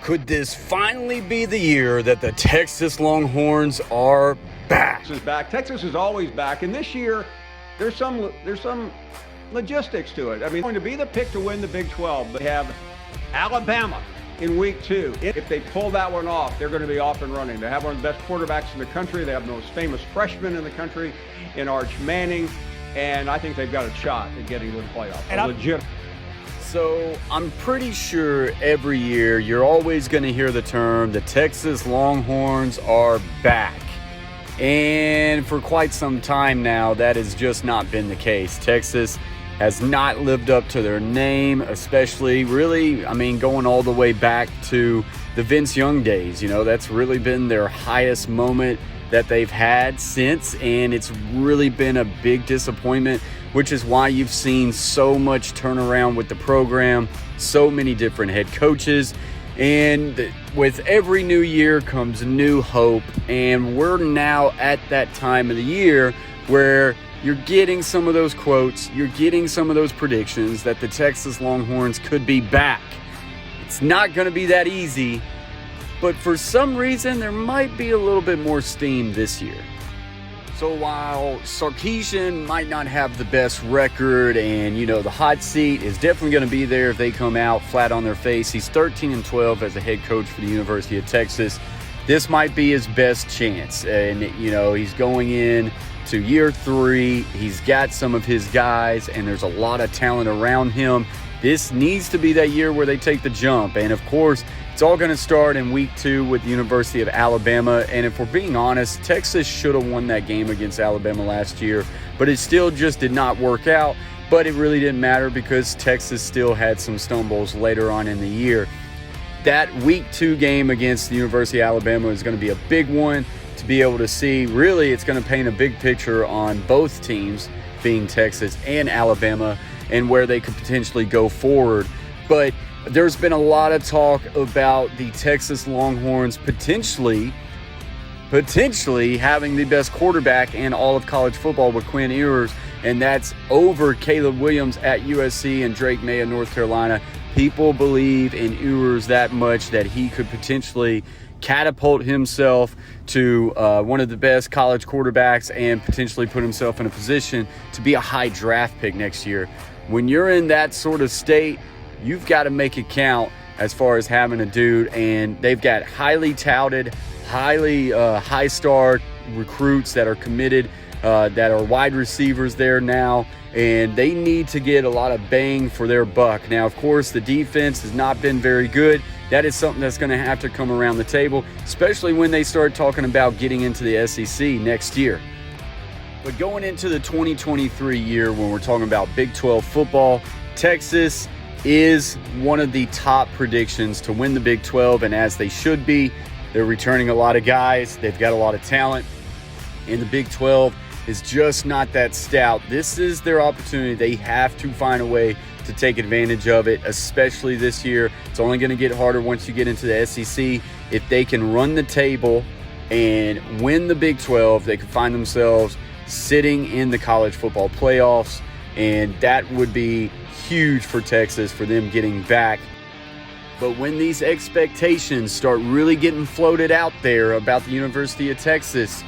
Could this finally be the year that the Texas Longhorns are back? Texas is back. Texas is always back, and this year there's some logistics to it. I mean, going to be the pick to win the Big 12. They have Alabama in week 2. If they pull that one off, they're going to be off and running. They have one of the best quarterbacks in the country. They have the most famous freshman in the country in Arch Manning, and I think they've got a shot at getting to the playoff. So I'm pretty sure every year you're always going to hear the term, the Texas Longhorns are back. And for quite some time now, that has just not been the case. Texas has not lived up to their name, especially really, going all the way back to the Vince Young days. You know, that's really been their highest moment that they've had since, and it's really been a big disappointment, which is why you've seen so much turnaround with the program, so many different head coaches, and with every new year comes new hope, and we're now at that time of the year where you're getting some of those quotes, you're getting some of those predictions that the Texas Longhorns could be back. It's not going to be that easy, but for some reason, there might be a little bit more steam this year. So while Sarkisian might not have the best record and, the hot seat is definitely going to be there if they come out flat on their face. He's 13-12 as a head coach for the University of Texas. This might be his best chance. And, he's going in to year 3. He's got some of his guys, and there's a lot of talent around him. This needs to be that year where they take the jump. And, of course, it's all going to start in week 2 with the University of Alabama. And if we're being honest, Texas should have won that game against Alabama last year, but it still just did not work out. But it really didn't matter because Texas still had some stumbles later on in the year. That week 2 game against the University of Alabama is going to be a big one to be able to see. Really, it's going to paint a big picture on both teams, being Texas and Alabama, and where they could potentially go forward. But there's been a lot of talk about the Texas Longhorns potentially having the best quarterback in all of college football with Quinn Ewers, and that's over Caleb Williams at USC and Drake May of North Carolina. People believe in Ewers that much that he could potentially catapult himself to one of the best college quarterbacks and potentially put himself in a position to be a high draft pick next year. When you're in that sort of state, you've got to make it count as far as having a dude, and they've got highly touted, high-star recruits that are committed, that are wide receivers there now, and they need to get a lot of bang for their buck. Now, of course, the defense has not been very good. That is something that's going to have to come around the table, especially when they start talking about getting into the SEC next year. But going into the 2023 year, when we're talking about Big 12 football, Texas is one of the top predictions to win the Big 12, and as they should be. They're returning a lot of guys. They've got a lot of talent, and the Big 12 is just not that stout. This is their opportunity. They have to find a way to take advantage of it, especially this year. It's only going to get harder once you get into the SEC. If they can run the table and win the Big 12, they can find themselves sitting in the college football playoffs, and that would be huge for Texas, for them getting back. But when these expectations start really getting floated out there about the University of Texas,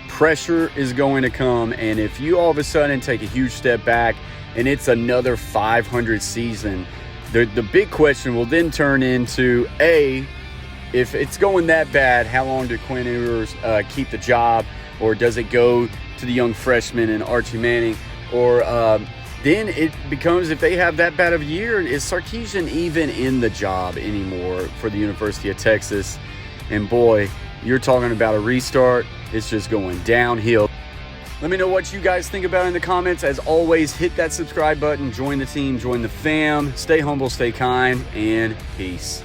pressure is going to come. And if you all of a sudden take a huge step back and it's another 500 season, the big question will then turn into, if it's going that bad, how long did Quinn Ewers keep the job? Or does it go to the young freshman and Archie Manning? Or then it becomes, if they have that bad of a year, is Sarkisian even in the job anymore for the University of Texas? And boy, you're talking about a restart. It's just going downhill. Let me know what you guys think about it in the comments. As always, hit that subscribe button, join the team, join the fam. Stay humble, stay kind, and peace.